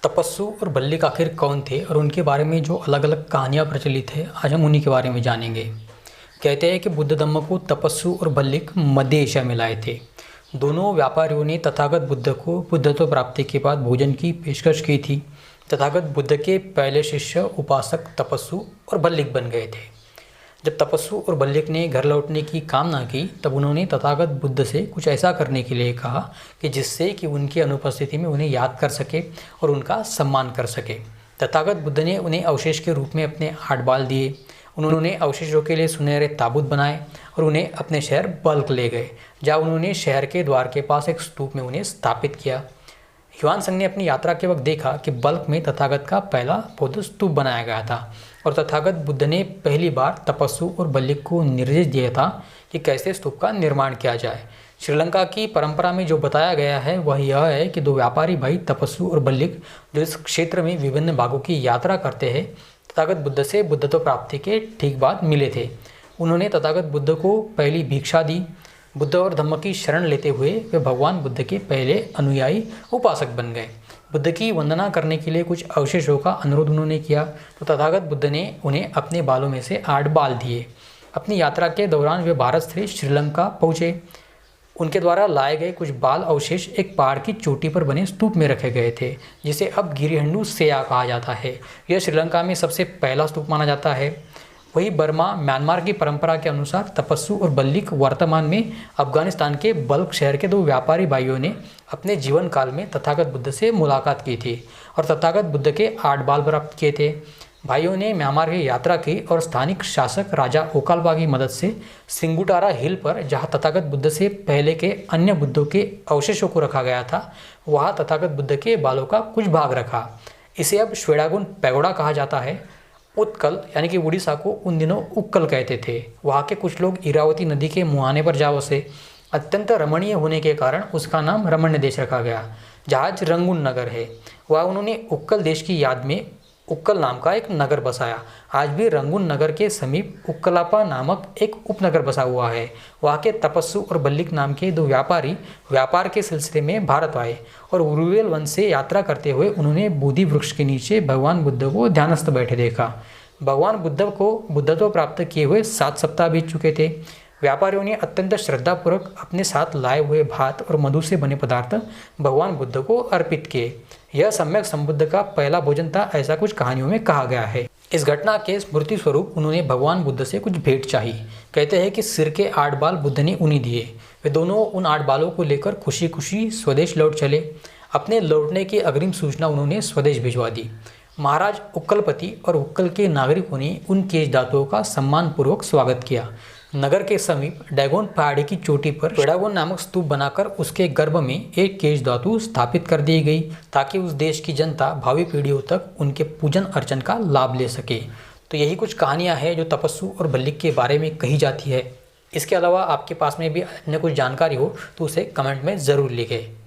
तपस्सु और भल्लिक आखिर कौन थे और उनके बारे में जो अलग अलग कहानियाँ प्रचलित है, आज हम उन्हीं के बारे में जानेंगे। कहते हैं कि बुद्ध धम्म को तपस्सु और भल्लिक मध्य एशिया में लाए थे। दोनों व्यापारियों ने तथागत बुद्ध को बुद्धत्व प्राप्ति के बाद भोजन की पेशकश की थी। तथागत बुद्ध के पहले शिष्य उपासक तपस्सु और भल्लिक बन गए थे। जब तपस्सु और भल्लिक ने घर लौटने की कामना की, तब उन्होंने तथागत बुद्ध से कुछ ऐसा करने के लिए कहा कि जिससे कि उनकी अनुपस्थिति में उन्हें याद कर सके और उनका सम्मान कर सके। तथागत बुद्ध ने उन्हें अवशेष के रूप में अपने 8 बाल दिए। उन्होंने अवशेषों के लिए सुनहरे ताबूत बनाए और उन्हें अपने शहर बल्क ले गए, जहाँ उन्होंने शहर के द्वार के पास एक स्तूप में उन्हें स्थापित किया। ह्वेन सांग ने अपनी यात्रा के वक्त देखा कि बल्क में तथागत का पहला बौद्ध स्तूप बनाया गया था और तथागत बुद्ध ने पहली बार तपस्सु और भल्लिक को निर्देश दिया था कि कैसे स्तूप का निर्माण किया जाए। श्रीलंका की परंपरा में जो बताया गया है वह यह है कि 2 व्यापारी भाई तपस्सु और भल्लिक जो इस क्षेत्र में विभिन्न भागों की यात्रा करते हैं, तथागत बुद्ध से बुद्धत्व प्राप्ति के ठीक बाद मिले थे। उन्होंने तथागत बुद्ध को पहली भिक्षा दी। बुद्ध और धम्म की शरण लेते हुए वे भगवान बुद्ध के पहले अनुयायी उपासक बन गए। बुद्ध की वंदना करने के लिए कुछ अवशेषों का अनुरोध उन्होंने किया, तो तथागत बुद्ध ने उन्हें अपने बालों में से 8 बाल दिए। अपनी यात्रा के दौरान वे भारत से श्रीलंका पहुँचे। उनके द्वारा लाए गए कुछ बाल अवशेष एक पहाड़ की चोटी पर बने स्तूप में रखे गए थे, जिसे अब गिरिहंडू सेया कहा जाता है। यह श्रीलंका में सबसे पहला स्तूप माना जाता है। वही बर्मा म्यांमार की परंपरा के अनुसार तपस्सु और भल्लिक वर्तमान में अफगानिस्तान के बल्क शहर के 2 व्यापारी भाइयों ने अपने जीवन काल में तथागत बुद्ध से मुलाकात की थी और तथागत बुद्ध के 8 बाल प्राप्त किए थे। भाइयों ने म्यांमार की यात्रा की और स्थानिक शासक राजा ओकालबा की मदद से सिंगुटारा हिल पर, जहां तथागत बुद्ध से पहले के अन्य बुद्धों के अवशेषों को रखा गया था, वहां तथागत बुद्ध के बालों का कुछ भाग रखा। इसे अब श्वेडागुन पैगोडा कहा जाता है। उत्कल यानी कि उड़ीसा को उन दिनों उक्कल कहते थे। वहाँ के कुछ लोग इरावती नदी के मुहाने पर जा बसे। अत्यंत रमणीय होने के कारण उसका नाम रमण्य देश रखा गया, जहाँ आज रंगून नगर है। वहाँ उन्होंने उक्कल देश की याद में उक्कल नाम का एक नगर बसाया। आज भी रंगून नगर के समीप उक्कलापा नामक एक उपनगर बसा हुआ है। वहाँ के तपस्सु और भल्लिक नाम के 2 व्यापारी व्यापार के सिलसिले में भारत आए और उरुवेल वन से यात्रा करते हुए उन्होंने बोधि वृक्ष के नीचे भगवान बुद्ध को ध्यानस्थ बैठे देखा। भगवान बुद्ध को बुद्धत्व प्राप्त किए हुए 7 सप्ताह बीत चुके थे। व्यापारियों ने अत्यंत श्रद्धापूर्वक अपने साथ लाए हुए भात और मधु से बने पदार्थ भगवान बुद्ध को अर्पित किए। यह सम्यक संबुद्ध का पहला भोजन था, ऐसा कुछ कहानियों में कहा गया है। इस घटना के स्मृति स्वरूप उन्होंने भगवान बुद्ध से कुछ भेंट चाही। कहते हैं कि सिर के 8 बाल बुद्ध ने उन्हें दिए। वे दोनों उन 8 बालों को लेकर खुशी खुशी स्वदेश लौट चले। अपने लौटने की अग्रिम सूचना उन्होंने स्वदेश भिजवा दी। महाराज उक्कलपति और उक्कल के नागरिकों ने उन केश धातुओं का सम्मानपूर्वक स्वागत किया। नगर के समीप डैगोन पहाड़ी की चोटी पर श्वेडागोन नामक स्तूप बनाकर उसके गर्भ में एक केश धातु स्थापित कर दी गई, ताकि उस देश की जनता भावी पीढ़ियों तक उनके पूजन अर्चन का लाभ ले सके। तो यही कुछ कहानियां हैं जो तपस्सु और भल्लिक के बारे में कही जाती है। इसके अलावा आपके पास में भी अन्य कुछ जानकारी हो तो उसे कमेंट में ज़रूर लिखें।